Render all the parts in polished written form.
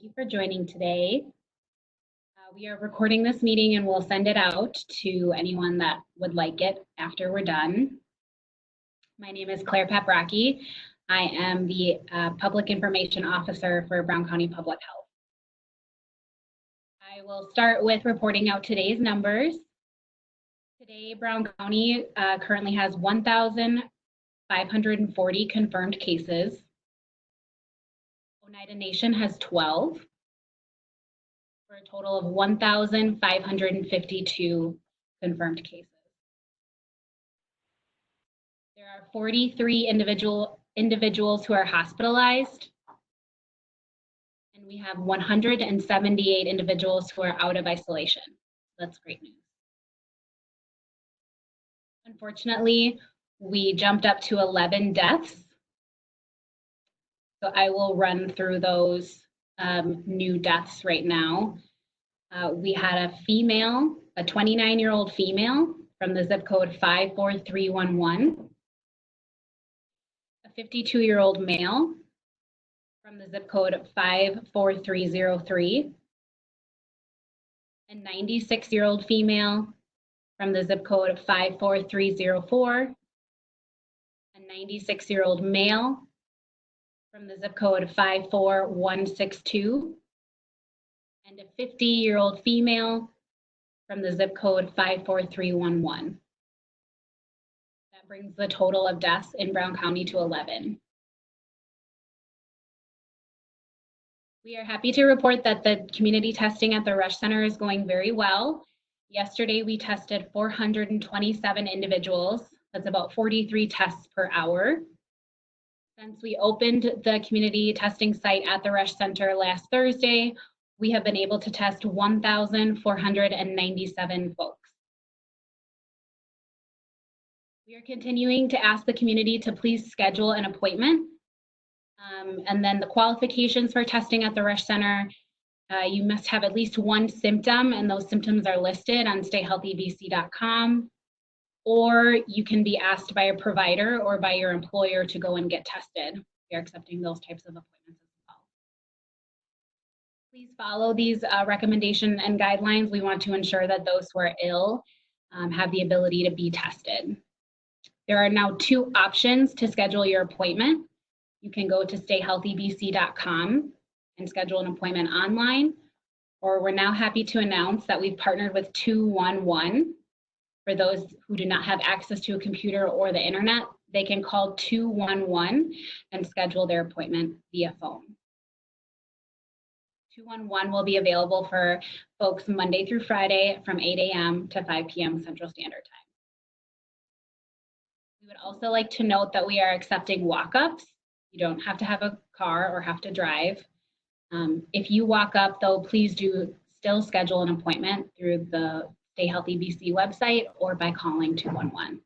Thank you for joining today. We are recording this meeting and we'll send it out to anyone that would like it after we're done. My name is Claire Paprocki. I am the Public Information Officer for Brown County Public Health. I will start with reporting out today's numbers. Today, Brown County currently has 1,540 confirmed cases. Oneida Nation has 12, for a total of 1,552 confirmed cases. There are 43 individuals who are hospitalized, and we have 178 individuals who are out of isolation. That's great news. Unfortunately, we jumped up to 11 deaths. So I will run through those new deaths right now. We had a female, a 29-year-old female from the zip code 54311, a 52-year-old male from the zip code 54303, a 96-year-old female from the zip code 54304, a 96-year-old male from the zip code 54162, and a 50-year-old female from the zip code 54311. That brings the total of deaths in Brown County to 11. We are happy to report that the community testing at the Rush Center is going very well. Yesterday, we tested 427 individuals. That's about 43 tests per hour. Since we opened the community testing site at the Rush Center last Thursday, we have been able to test 1,497 folks. We are continuing to ask the community to please schedule an appointment. And then the qualifications for testing at the Rush Center, you must have at least one symptom, and those symptoms are listed on stayhealthybc.com. Or you can be asked by a provider or by your employer to go and get tested. We are accepting those types of appointments as well. Please follow these recommendations and guidelines. We want to ensure that those who are ill have the ability to be tested. There are now two options to schedule your appointment. You can go to stayhealthybc.com and schedule an appointment online, or we're now happy to announce that we've partnered with 211. For those who do not have access to a computer or the internet, they can call 211 and schedule their appointment via phone. 211 will be available for folks Monday through Friday from 8 a.m. to 5 p.m. Central Standard Time. We would also like to note that we are accepting walk-ups. You don't have to have a car or have to drive. If you walk up, though, please do still schedule an appointment through the Stay Healthy BC website or by calling 211.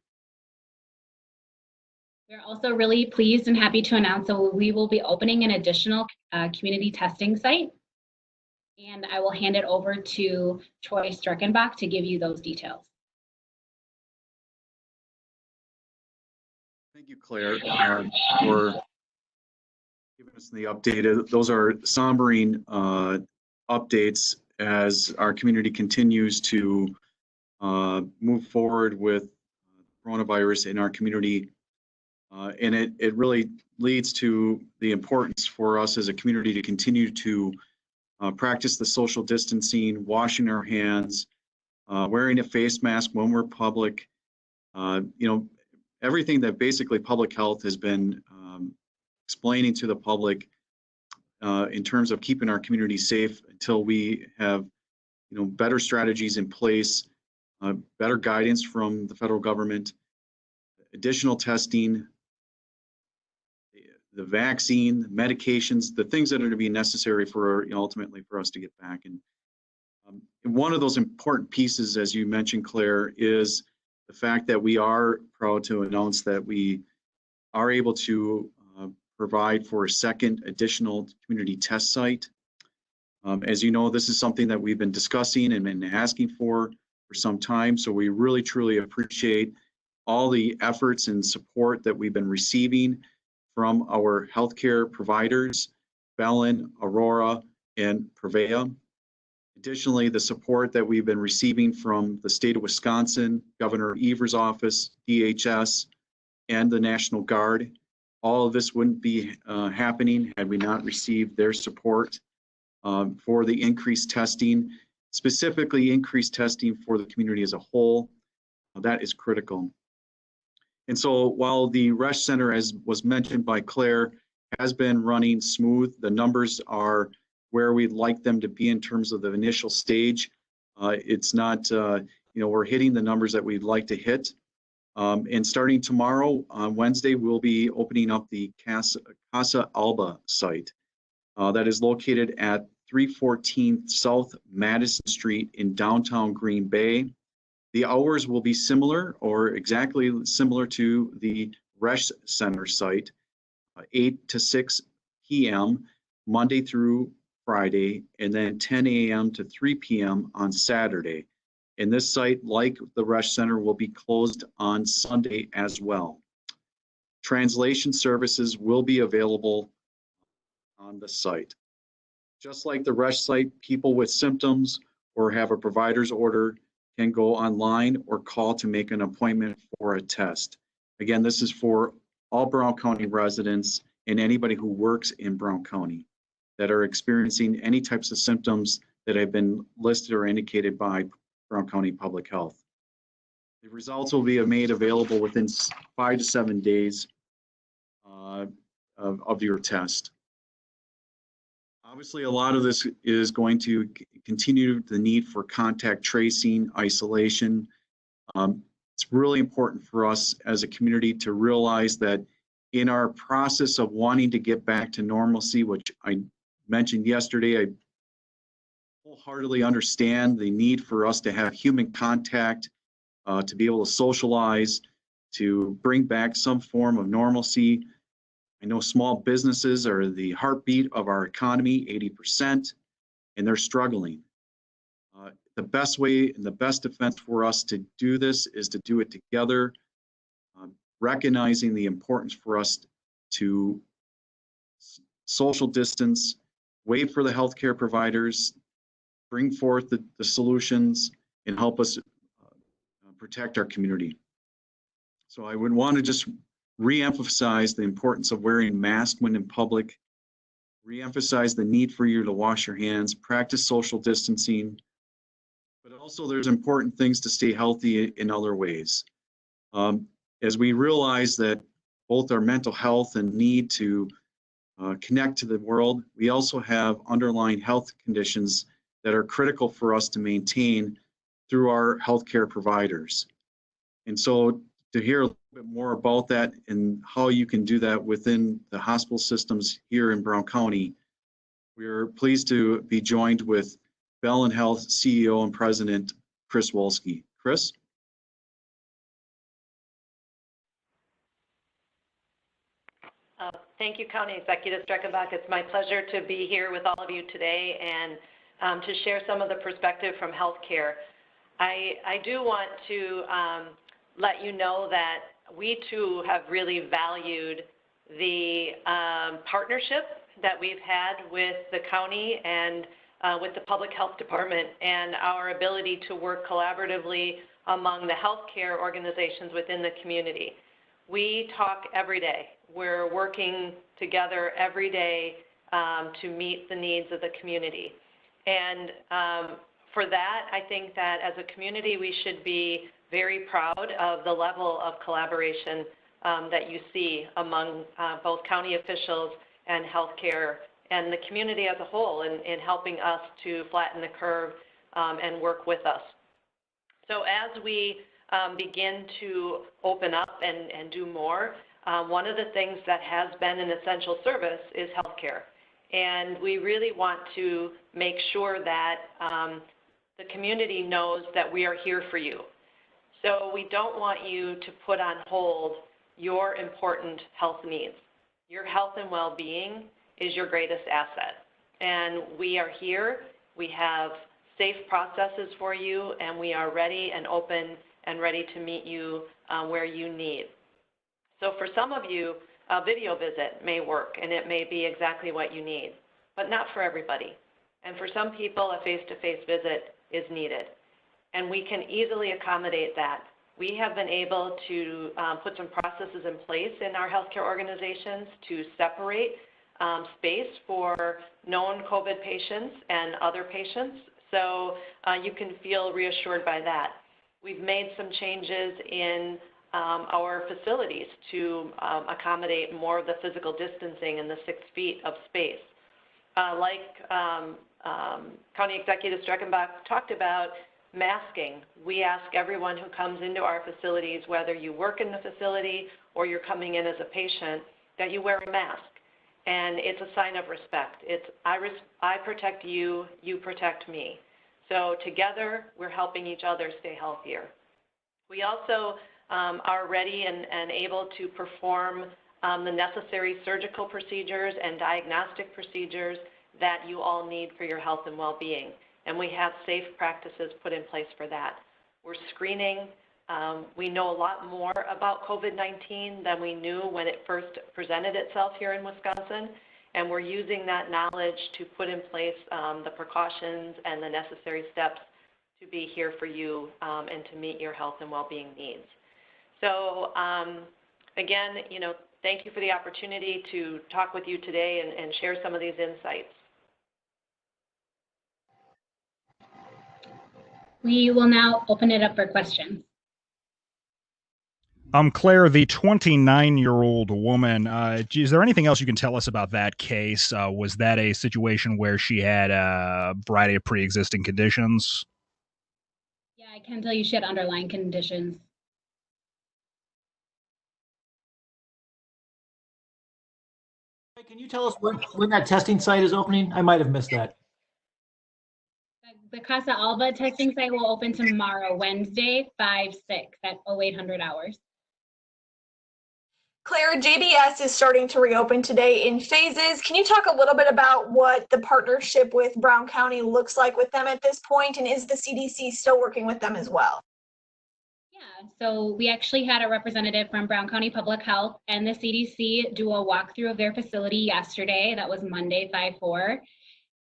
We're also really pleased and happy to announce that we will be opening an additional community testing site, and I will hand it over to Troy Streckenbach to give you those details. Thank you, Claire, for giving us the update. Those are sombering updates as our community continues to move forward with coronavirus in our community. And it really leads to the importance for us as a community to continue to practice the social distancing, washing our hands, wearing a face mask when we're public, everything that basically public health has been explaining to the public in terms of keeping our community safe until we have, better strategies in place, better guidance from the federal government, additional testing, the vaccine, medications, the things that are to be necessary for, ultimately for us to get back. And one of those important pieces, as you mentioned, Claire, is the fact that we are proud to announce that we are able to provide for a second additional community test site. As you know, this is something that we've been discussing and been asking for some time. So we really, truly appreciate all the efforts and support that we've been receiving from our healthcare providers, Bellin, Aurora, and Prevea. Additionally, the support that we've been receiving from the state of Wisconsin, Governor Evers' office, DHS, and the National Guard, all of this wouldn't be happening had we not received their support for the increased testing, specifically increased testing for the community as a whole. That is critical. And so while the RESH Center, as was mentioned by Claire, has been running smooth, the numbers are where we'd like them to be in terms of the initial stage. It's not, we're hitting the numbers that we'd like to hit. And starting tomorrow, on Wednesday, we'll be opening up the Casa Alba site that is located at 314 South Madison Street in downtown Green Bay. The hours will be similar or exactly similar to the RESH Center site, 8 to 6 p.m. Monday through Friday, and then 10 a.m. to 3 p.m. on Saturday. And this site, like the RESH Center, will be closed on Sunday as well. Translation services will be available on the site. Just like the RESH site, people with symptoms or have a provider's order can go online or call to make an appointment for a test. Again, this is for all Brown County residents and anybody who works in Brown County that are experiencing any types of symptoms that have been listed or indicated by Brown County Public Health. The results will be made available within 5 to 7 days of your test. Obviously, a lot of this is going to continue the need for contact tracing, isolation. It's really important for us as a community to realize that in our process of wanting to get back to normalcy, which I mentioned yesterday, I wholeheartedly understand the need for us to have human contact, to be able to socialize, to bring back some form of normalcy. I know small businesses are the heartbeat of our economy, 80%, and they're struggling. The best way and the best defense for us to do this is to do it together, recognizing the importance for us to social distance, wait for the healthcare providers, bring forth the solutions, and help us protect our community. So I would want to just re-emphasize the importance of wearing masks when in public, re-emphasize the need for you to wash your hands, practice social distancing, but also there's important things to stay healthy in other ways. As we realize that both our mental health and need to connect to the world, we also have underlying health conditions that are critical for us to maintain through our healthcare providers. And so to hear a little bit more about that and how you can do that within the hospital systems here in Brown County, we are pleased to be joined with Bellin Health CEO and President Chris Wolski. Chris? Thank you, County Executive Streckenbach. It's my pleasure to be here with all of you today and to share some of the perspective from healthcare. I do want to let you know that we too have really valued the partnership that we've had with the county and with the public health department and our ability to work collaboratively among the healthcare organizations within the community. We talk every day. We're working together every day to meet the needs of the community. And for that, I think that as a community, we should be very proud of the level of collaboration that you see among both county officials and healthcare and the community as a whole in helping us to flatten the curve and work with us. So as we begin to open up and do more, one of the things that has been an essential service is healthcare. And we really want to make sure that the community knows that we are here for you. So we don't want you to put on hold your important health needs. Your health and well-being is your greatest asset. And we are here. We have safe processes for you, and we are ready and open and ready to meet you where you need. So for some of you, a video visit may work, and it may be exactly what you need, but not for everybody. And for some people, a face-to-face visit is needed. And we can easily accommodate that. We have been able to put some processes in place in our healthcare organizations to separate space for known COVID patients and other patients. So you can feel reassured by that. We've made some changes in our facilities to accommodate more of the physical distancing in the 6 feet of space. County Executive Streckenbach talked about masking. We ask everyone who comes into our facilities, whether you work in the facility or you're coming in as a patient, that you wear a mask. And it's a sign of respect. It's I protect you, you protect me. So together, we're helping each other stay healthier. We also are ready and able to perform the necessary surgical procedures and diagnostic procedures that you all need for your health and well-being. And we have safe practices put in place for that. We're screening. We know a lot more about COVID-19 than we knew when it first presented itself here in Wisconsin. And we're using that knowledge to put in place the precautions and the necessary steps to be here for you and to meet your health and well-being needs. So again, thank you for the opportunity to talk with you today and share some of these insights. We will now open it up for questions. Claire, the 29-year-old woman, is there anything else you can tell us about that case? Was that a situation where she had a variety of pre-existing conditions? Yeah, I can tell you she had underlying conditions. Can you tell us when that testing site is opening? I might have missed that. The Casa Alba testing site will open tomorrow, Wednesday, 5/6 at 0800 hours. Claire, JBS is starting to reopen today in phases. Can you talk a little bit about what the partnership with Brown County looks like with them at this point? And is the CDC still working with them as well? Yeah, so we actually had a representative from Brown County Public Health and the CDC do a walkthrough of their facility yesterday. That was Monday, 5/4.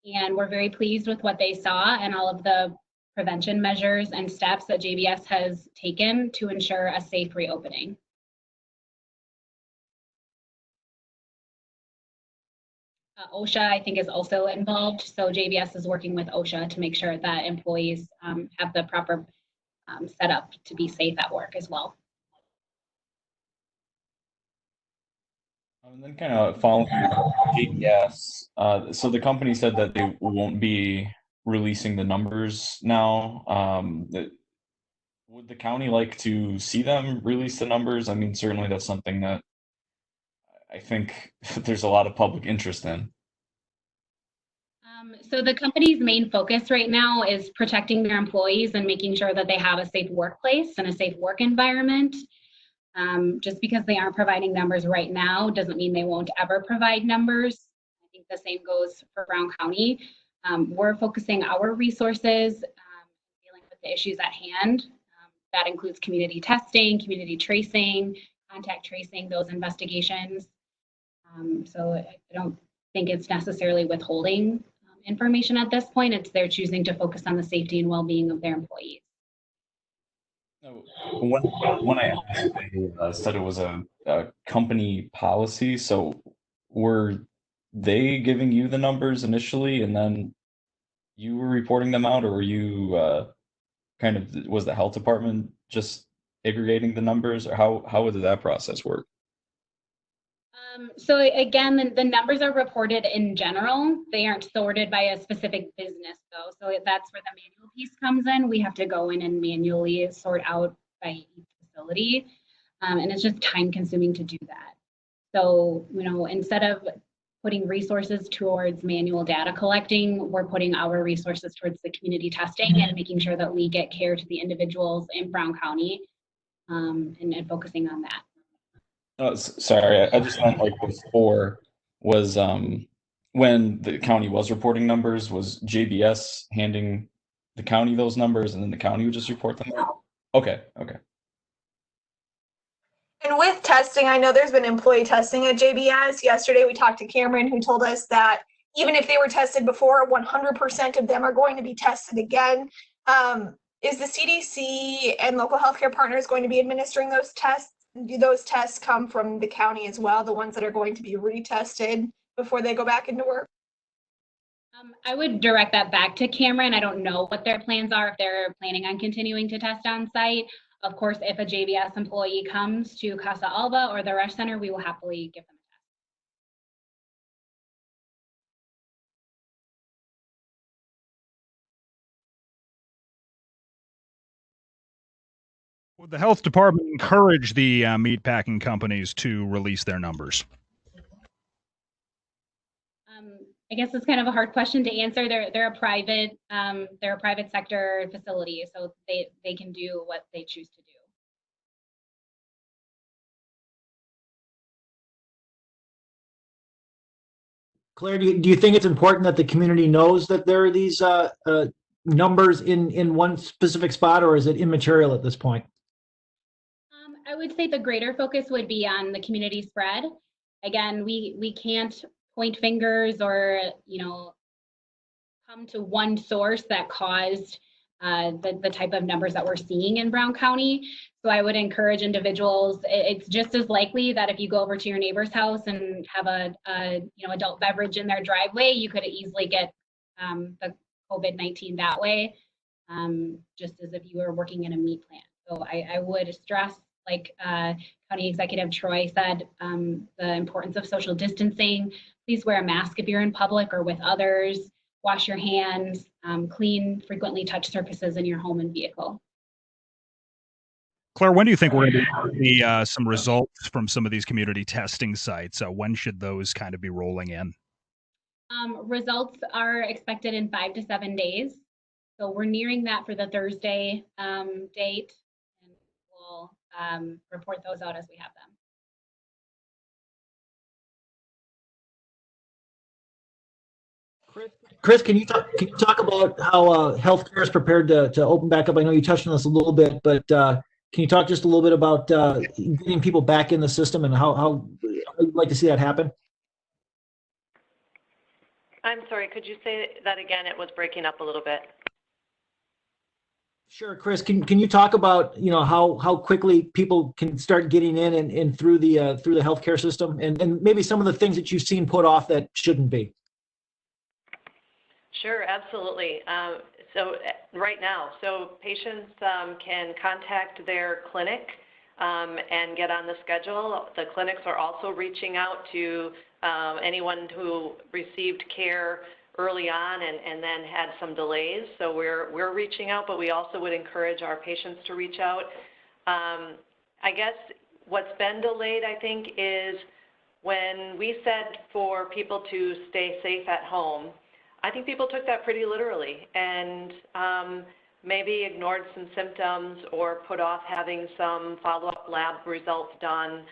And we're very pleased with what they saw and all of the prevention measures and steps that JBS has taken to ensure a safe reopening. OSHA, I think, is also involved. So JBS is working with OSHA to make sure that employees have the proper setup to be safe at work as well. And then kind of following JBS, so the company said that they won't be releasing the numbers now. Would the county like to see them release the numbers? I mean, certainly that's something that I think there's a lot of public interest in. So the company's main focus right now is protecting their employees and making sure that they have a safe workplace and a safe work environment. Just because they aren't providing numbers right now doesn't mean they won't ever provide numbers. I think the same goes for Brown County. We're focusing our resources dealing with the issues at hand. That includes community testing, community tracing, contact tracing, those investigations. So I don't think it's necessarily withholding information at this point. It's they're choosing to focus on the safety and well-being of their employees. When I asked, they said it was a company policy. So were they giving you the numbers initially and then you were reporting them out, or were you was the health department just aggregating the numbers, or how did that process work? So again, the numbers are reported in general. They aren't sorted by a specific business though. So that's where the manual piece comes in. We have to go in and manually sort out by each facility. And it's just time consuming to do that. So, instead of putting resources towards manual data collecting, we're putting our resources towards the community testing and making sure that we get care to the individuals in Brown County and focusing on that. Oh, sorry, I just meant like before was when the county was reporting numbers, was JBS handing the county those numbers and then the county would just report them out? Okay. And with testing, I know there's been employee testing at JBS. Yesterday, we talked to Cameron, who told us that even if they were tested before, 100% of them are going to be tested again. Is the CDC and local healthcare partners going to be administering those tests? Do those tests come from the county as well, the ones that are going to be retested before they go back into work? I would direct that back to Cameron. I don't know what their plans are, if they're planning on continuing to test on site. Of course, if a JVS employee comes to Casa Alba or the Rush Center, we will happily give them a test. Would the health department encourage the meatpacking companies to release their numbers? I guess it's kind of a hard question to answer. They're a private sector facility, so they can do what they choose to do. Claire, do you think it's important that the community knows that there are these numbers in one specific spot, or is it immaterial at this point? I would say the greater focus would be on the community spread. Again, we can't point fingers or, come to one source that caused the type of numbers that we're seeing in Brown County. So I would encourage individuals, it's just as likely that if you go over to your neighbor's house and have a adult beverage in their driveway, you could easily get the COVID-19 that way, just as if you were working in a meat plant. So I would stress, like County Executive Troy said, the importance of social distancing. Please wear a mask if you're in public or with others. Wash your hands, clean, frequently touch surfaces in your home and vehicle. Claire, when do you think we're going to see some results from some of these community testing sites? When should those kind of be rolling in? Results are expected in 5 to 7 days. So we're nearing that for the Thursday date, and we'll report those out as we have them. Chris, can you talk about how healthcare is prepared to open back up? I know you touched on this a little bit, but can you talk just a little bit about getting people back in the system and how you'd like to see that happen? I'm sorry, could you say that again? It was breaking up a little bit. Sure, Chris, can you talk about how quickly people can start getting in and through the healthcare system, and maybe some of the things that you've seen put off that shouldn't be? Sure, absolutely. So right now, patients can contact their clinic and get on the schedule. The clinics are also reaching out to anyone who received care early on and then had some delays. So we're reaching out, but we also would encourage our patients to reach out. I guess what's been delayed, I think, is when we said for people to stay safe at home, I think people took that pretty literally and maybe ignored some symptoms or put off having some follow-up lab results done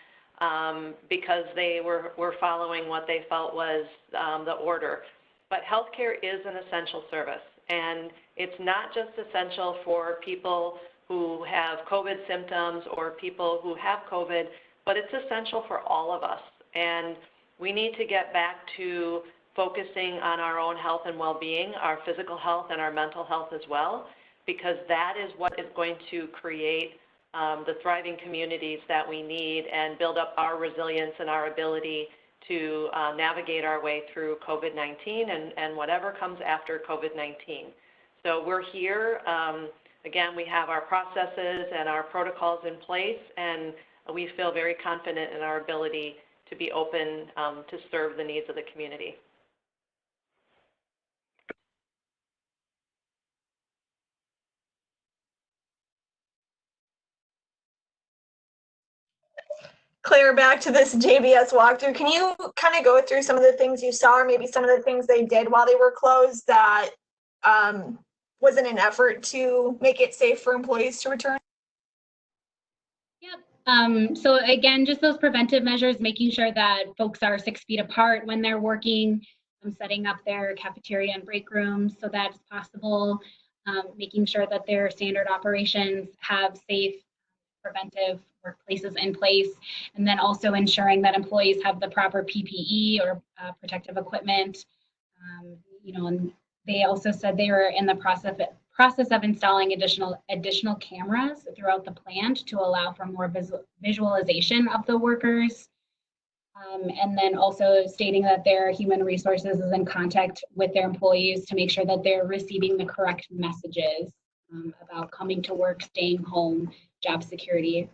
because they were following what they felt was the order. But healthcare is an essential service, and it's not just essential for people who have COVID symptoms or people who have COVID, but it's essential for all of us. And we need to get back to focusing on our own health and well-being, our physical health and our mental health as well, because that is what is going to create the thriving communities that we need and build up our resilience and our ability to navigate our way through COVID-19 and whatever comes after COVID-19. So we're here. Again, we have our processes and our protocols in place, and we feel very confident in our ability to be open to serve the needs of the community. Claire, back to this JVS walkthrough. Can you kind of go through some of the things you saw, or maybe some of the things they did while they were closed that was in an effort to make it safe for employees to return? Yep. So again, just those preventive measures, making sure that folks are 6 feet apart when they're working, setting up their cafeteria and break rooms so that's possible, making sure that their standard operations have safe preventive workplaces in place, and then also ensuring that employees have the proper PPE or protective equipment, And they also said they were in the process of installing additional cameras throughout the plant to allow for more visualization of the workers. And then also stating that their human resources is in contact with their employees to make sure that they're receiving the correct messages about coming to work, staying home, job security.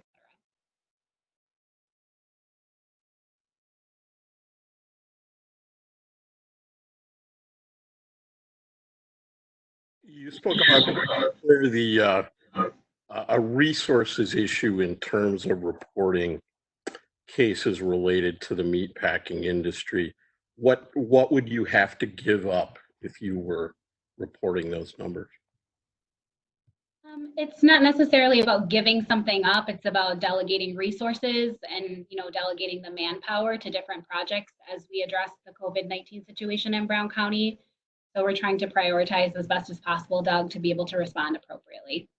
You spoke about a resources issue in terms of reporting cases related to the meatpacking industry. What would you have to give up if you were reporting those numbers? It's not necessarily about giving something up. It's about delegating resources and delegating the manpower to different projects as we address the COVID-19 situation in Brown County. So we're trying to prioritize as best as possible, Doug, to be able to respond appropriately.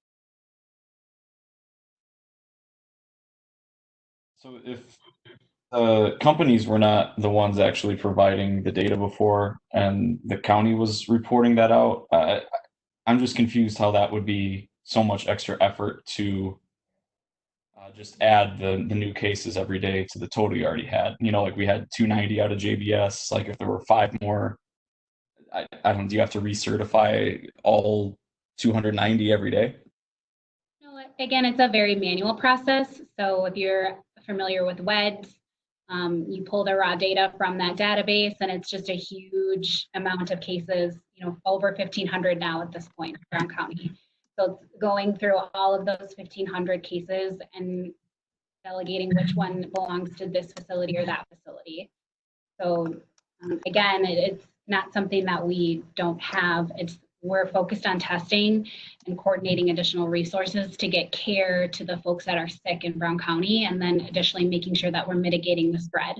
So if companies were not the ones actually providing the data before and the county was reporting that out, I'm just confused how that would be so much extra effort to just add the new cases every day to the total you already had. Like we had 290 out of JBS. Like if there were 5 more, I don't know, do you have to recertify all 290 every day? No, again, it's a very manual process. So if you're familiar with WEDS, you pull the raw data from that database, and it's just a huge amount of cases, over 1,500 now at this point in Brown County. So it's going through all of those 1,500 cases and delegating which one belongs to this facility or that facility. So again, it's not something that we don't have. We're focused on testing and coordinating additional resources to get care to the folks that are sick in Brown County, and then additionally making sure that we're mitigating the spread.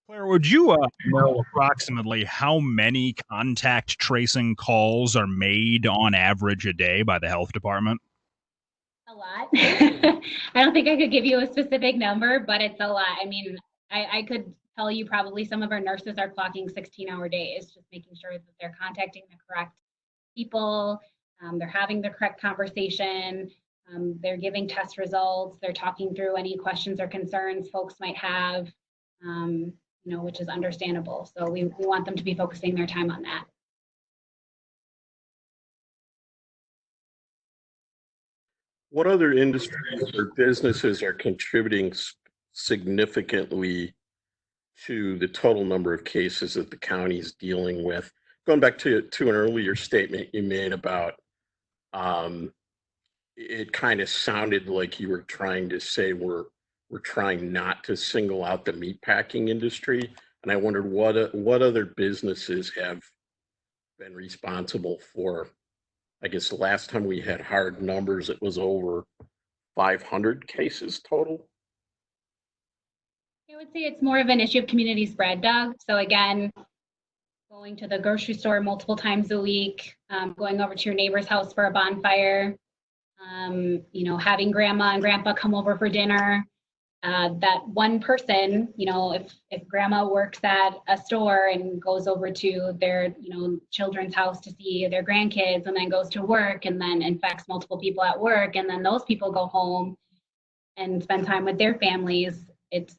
Claire, would you know approximately how many contact tracing calls are made on average a day by the health department? A lot. I don't think I could give you a specific number, but it's a lot. I mean, I could tell you probably some of our nurses are clocking 16-hour days, just making sure that they're contacting the correct people, they're having the correct conversation, they're giving test results, they're talking through any questions or concerns folks might have, which is understandable. So we want them to be focusing their time on that. What other industries or businesses are contributing significantly to the total number of cases that the county is dealing with? Going back to an earlier statement you made about, it kind of sounded like you were trying to say we're trying not to single out the meatpacking industry, and I wondered what other businesses have been responsible for. I guess the last time we had hard numbers, it was over 500 cases total. I would say it's more of an issue of community spread, Doug. So again, going to the grocery store multiple times a week, going over to your neighbor's house for a bonfire, having grandma and grandpa come over for dinner. That one person, if grandma works at a store and goes over to their, children's house to see their grandkids and then goes to work and then infects multiple people at work, and then those people go home and spend time with their families, it's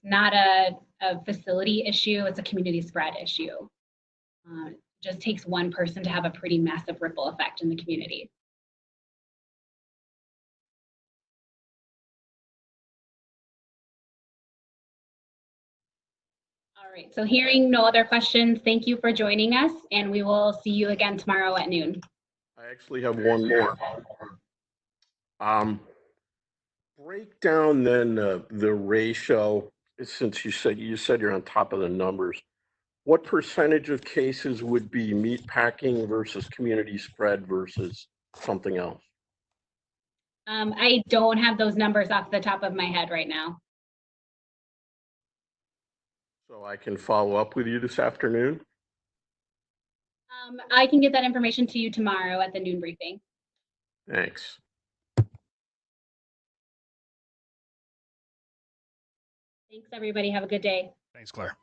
not a facility issue, it's a community spread issue. It just takes one person to have a pretty massive ripple effect in the community. All right, so hearing no other questions, thank you for joining us, and we will see you again tomorrow at noon. I actually have one more. Break down then the ratio, since you said you're on top of the numbers. What percentage of cases would be meatpacking versus community spread versus something else? I don't have those numbers off the top of my head right now. So I can follow up with you this afternoon? I can get that information to you tomorrow at the noon briefing. Thanks. Thanks, everybody. Have a good day. Thanks, Claire.